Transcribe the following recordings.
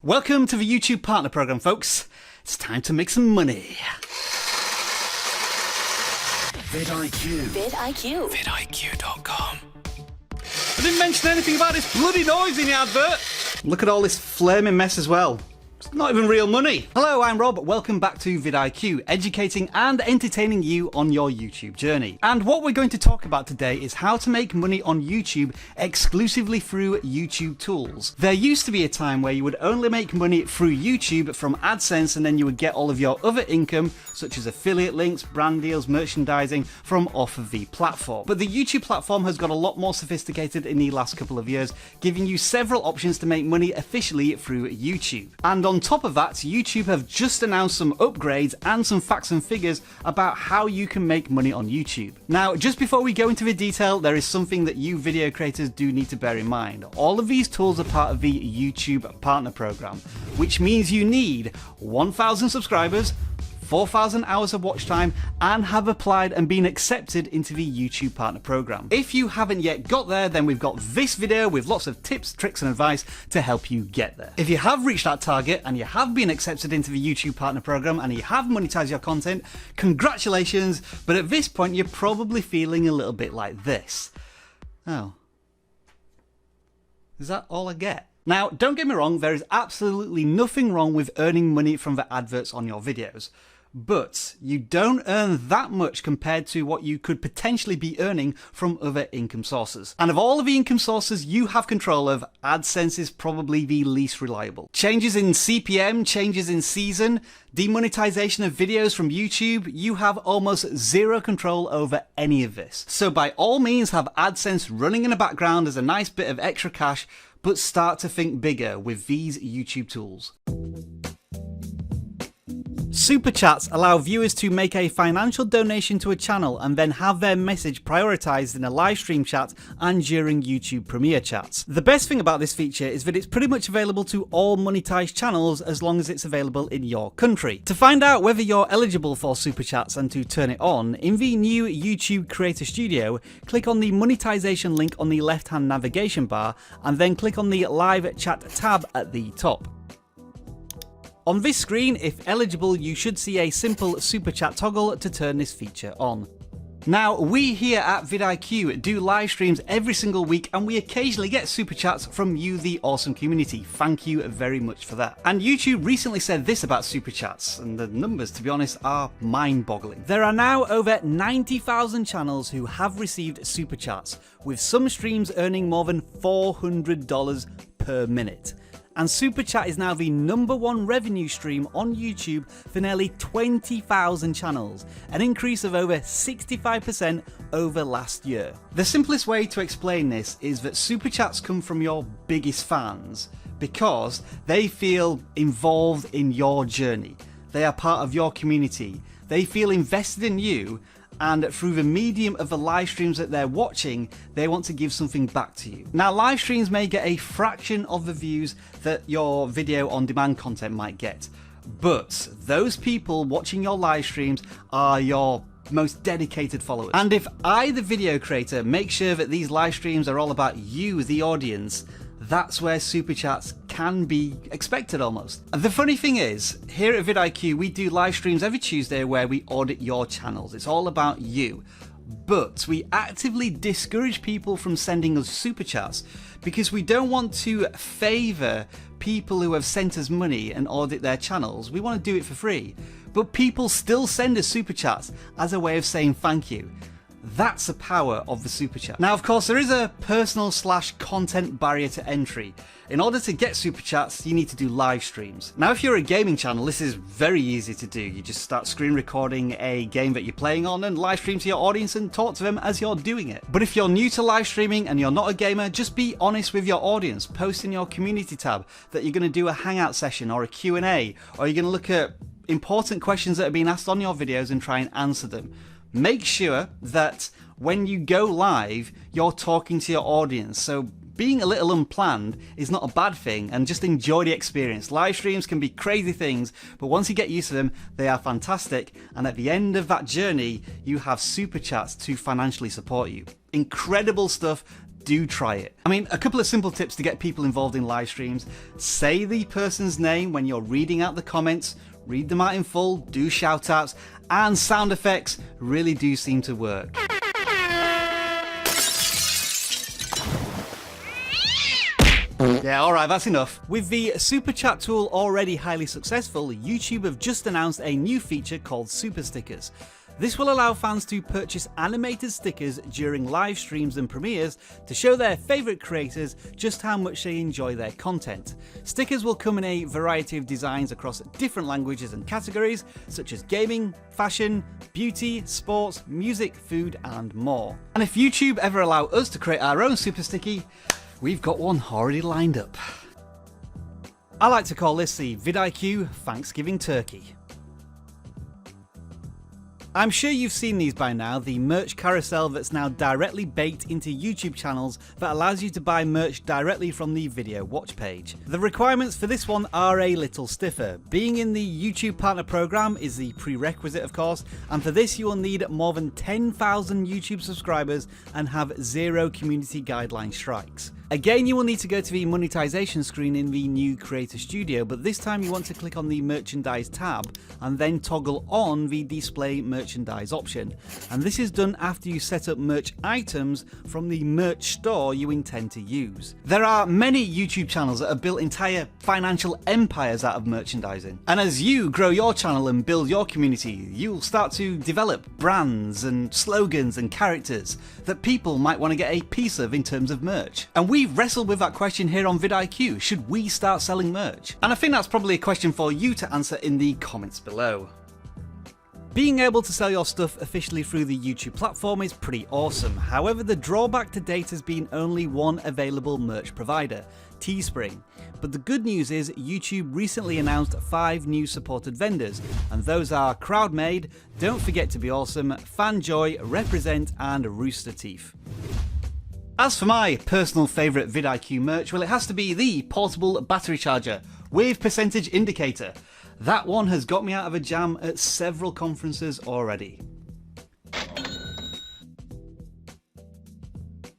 Welcome to the YouTube Partner Program, folks. It's time to make some money. vidIQ. vidIQ. vidIQ.com. I didn't mention anything about this bloody noise in the advert. Look at all this flaming mess as well. It's not even real money. Hello, I'm Rob. Welcome back to vidIQ, educating and entertaining you on your YouTube journey. And what we're going to talk about today is how to make money on YouTube exclusively through YouTube tools. There used to be a time where you would only make money through YouTube from Adsense, and then you would get all of your other income, such as affiliate links, brand deals, merchandising, from off of the platform. But the YouTube platform has got a lot more sophisticated in the last couple of years, giving you several options to make money officially through YouTube. And on top of that, YouTube have just announced some upgrades and some facts and figures about how you can make money on YouTube. Now, just before we go into the detail, there is something that you video creators do need to bear in mind. All of these tools are part of the YouTube Partner Program, which means you need 1,000 subscribers, 4,000 hours of watch time, and have applied and been accepted into the YouTube Partner Program. If you haven't yet got there, then we've got this video with lots of tips, tricks and advice to help you get there. If you have reached that target and you have been accepted into the YouTube Partner Program and you have monetized your content, congratulations, but at this point you're probably feeling a little bit like this. Oh. Is that all I get? Now, don't get me wrong, there is absolutely nothing wrong with earning money from the adverts on your videos. But you don't earn that much compared to what you could potentially be earning from other income sources. And of all of the income sources you have control of, Adsense is probably the least reliable. Changes in CPM, changes in season, demonetization of videos from YouTube, you have almost zero control over any of this. So by all means have Adsense running in the background as a nice bit of extra cash, but start to think bigger with these YouTube tools. Super Chats allow viewers to make a financial donation to a channel and then have their message prioritized in a live stream chat and during YouTube Premiere chats. The best thing about this feature is that it's pretty much available to all monetized channels as long as it's available in your country. To find out whether you're eligible for Super Chats and to turn it on, in the new YouTube Creator Studio, click on the monetization link on the left-hand navigation bar and then click on the live chat tab at the top. On this screen, if eligible, you should see a simple Super Chat toggle to turn this feature on. Now, we here at vidIQ do live streams every single week and we occasionally get Super Chats from you, the awesome community. Thank you very much for that. And YouTube recently said this about Super Chats, and the numbers, to be honest, are mind-boggling. There are now over 90,000 channels who have received Super Chats, with some streams earning more than $400 per minute. And Super Chat is now the #1 revenue stream on YouTube for nearly 20,000 channels, an increase of over 65% over last year. The simplest way to explain this is that Super Chats come from your biggest fans because they feel involved in your journey. They are part of your community. They feel invested in you, and through the medium of the live streams that they're watching, they want to give something back to you. Now, live streams may get a fraction of the views that your video on demand content might get, but those people watching your live streams are your most dedicated followers. And if I, the video creator, make sure that these live streams are all about you, the audience, that's where Super Chats can be expected almost. The funny thing is, here at vidIQ, we do live streams every Tuesday where we audit your channels. It's all about you. But we actively discourage people from sending us Super Chats because we don't want to favour people who have sent us money and audit their channels. We want to do it for free. But people still send us Super Chats as a way of saying thank you. That's the power of the Super Chat. Now, of course, there is a personal/content barrier to entry. In order to get Super Chats, you need to do live streams. Now, if you're a gaming channel, this is very easy to do. You just start screen recording a game that you're playing on and live stream to your audience and talk to them as you're doing it. But if you're new to live streaming and you're not a gamer, just be honest with your audience. Post in your community tab that you're going to do a hangout session or a Q&A, or you're going to look at important questions that are being asked on your videos and try and answer them. Make sure that when you go live, you're talking to your audience. So being a little unplanned is not a bad thing, and just enjoy the experience. Live streams can be crazy things, but once you get used to them, they are fantastic. And at the end of that journey, you have Super Chats to financially support you. Incredible stuff. do try it. I mean, a couple of simple tips to get people involved in live streams. Say the person's name when you're reading out the comments, read them out in full, do shout outs, and sound effects really do seem to work. Yeah, alright, that's enough. With the Super Chat tool already highly successful, YouTube have just announced a new feature called Super Stickers. This will allow fans to purchase animated stickers during live streams and premieres to show their favourite creators just how much they enjoy their content. Stickers will come in a variety of designs across different languages and categories, such as gaming, fashion, beauty, sports, music, food, and more. And if YouTube ever allow us to create our own Super Sticky, we've got one already lined up. I like to call this the vidIQ Thanksgiving Turkey. I'm sure you've seen these by now, the merch carousel that's now directly baked into YouTube channels that allows you to buy merch directly from the video watch page. The requirements for this one are a little stiffer. Being in the YouTube Partner Program is the prerequisite, of course, and for this you will need more than 10,000 YouTube subscribers and have 0 community guideline strikes. Again, you will need to go to the monetization screen in the new Creator Studio, but this time you want to click on the Merchandise tab and then toggle on the Display Merchandise option. And this is done after you set up merch items from the merch store you intend to use. There are many YouTube channels that have built entire financial empires out of merchandising. And as you grow your channel and build your community, you'll start to develop brands and slogans and characters that people might want to get a piece of in terms of merch. And we've wrestled with that question here on vidIQ. Should we start selling merch? And I think that's probably a question for you to answer in the comments below. Being able to sell your stuff officially through the YouTube platform is pretty awesome. However, the drawback to date has been only one available merch provider, Teespring. But the good news is YouTube recently announced 5 new supported vendors, and those are Crowdmade, Don't Forget to Be Awesome, Fanjoy, Represent, and Rooster Teeth. As for my personal favourite vidIQ merch, well, it has to be the portable battery charger with percentage indicator. That one has got me out of a jam at several conferences already.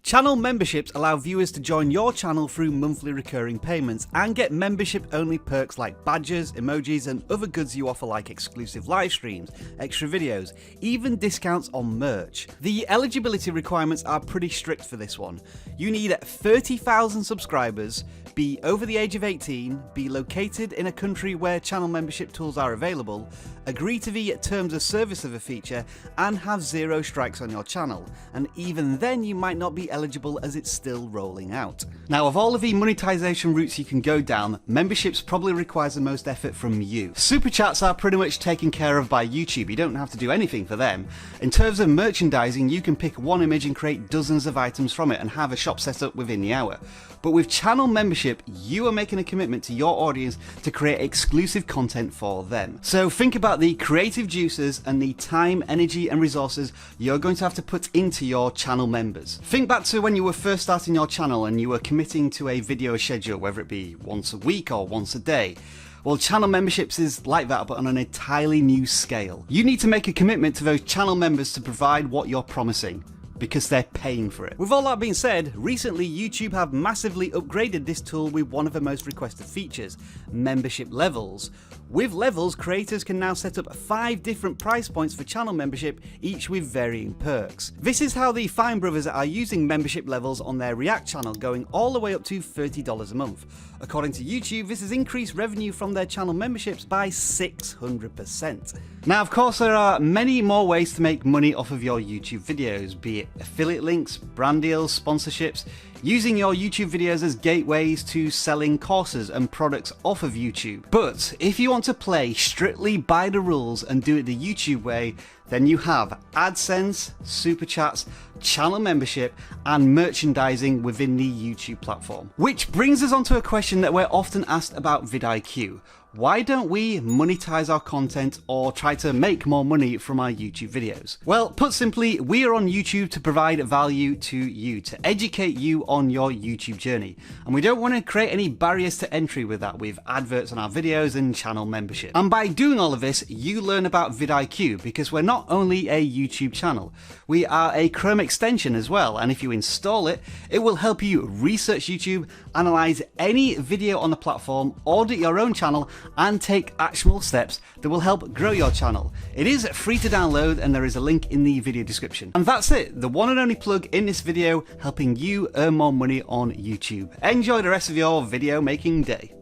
Channel memberships allow viewers to join your channel through monthly recurring payments and get membership-only perks like badges, emojis, and other goods you offer like exclusive live streams, extra videos, even discounts on merch. The eligibility requirements are pretty strict for this one. You need 30,000 subscribers, be over the age of 18, be located in a country where channel membership tools are available, agree to the terms of service of a feature, and have 0 strikes on your channel. And even then you might not be eligible as it's still rolling out. Now, of all of the monetization routes you can go down, memberships probably requires the most effort from you. Super chats are pretty much taken care of by YouTube. You don't have to do anything for them. In terms of merchandising, you can pick one image and create dozens of items from it and have a shop set up within the hour. But with channel membership, you are making a commitment to your audience to create exclusive content for them. So think about the creative juices and the time, energy, and resources you're going to have to put into your channel members. Think back to when you were first starting your channel and you were committing to a video schedule, whether it be once a week or once a day. Well, channel memberships is like that, but on an entirely new scale. You need to make a commitment to those channel members to provide what you're promising, because they're paying for it. With all that being said, recently YouTube have massively upgraded this tool with one of the most requested features, membership levels. With levels, creators can now set up 5 different price points for channel membership, each with varying perks. This is how the Fine Brothers are using membership levels on their React channel, going all the way up to $30 a month. According to YouTube, this has increased revenue from their channel memberships by 600%. Now, of course, there are many more ways to make money off of your YouTube videos, be it affiliate links, brand deals, sponsorships, using your YouTube videos as gateways to selling courses and products off of YouTube. But if you want to play strictly by the rules and do it the YouTube way, then you have Adsense, Super Chats, channel membership, and merchandising within the YouTube platform. Which brings us on to a question that we're often asked about vidIQ. Why don't we monetize our content or try to make more money from our YouTube videos? Well, put simply, we are on YouTube to provide value to you, to educate you on your YouTube journey. And we don't want to create any barriers to entry with that, with adverts on our videos and channel membership. And by doing all of this, you learn about vidIQ, because we're not only a YouTube channel, we are a Chrome extension as well. And if you install it, it will help you research YouTube, analyze any video on the platform, audit your own channel, and take actionable steps that will help grow your channel. It is free to download, and there is a link in the video description. And that's it, the one and only plug in this video, helping you earn more money on YouTube. Enjoy the rest of your video making day.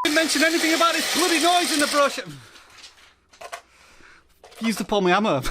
Didn't mention anything about this bloody noise in the brush. Used to pull my hammer.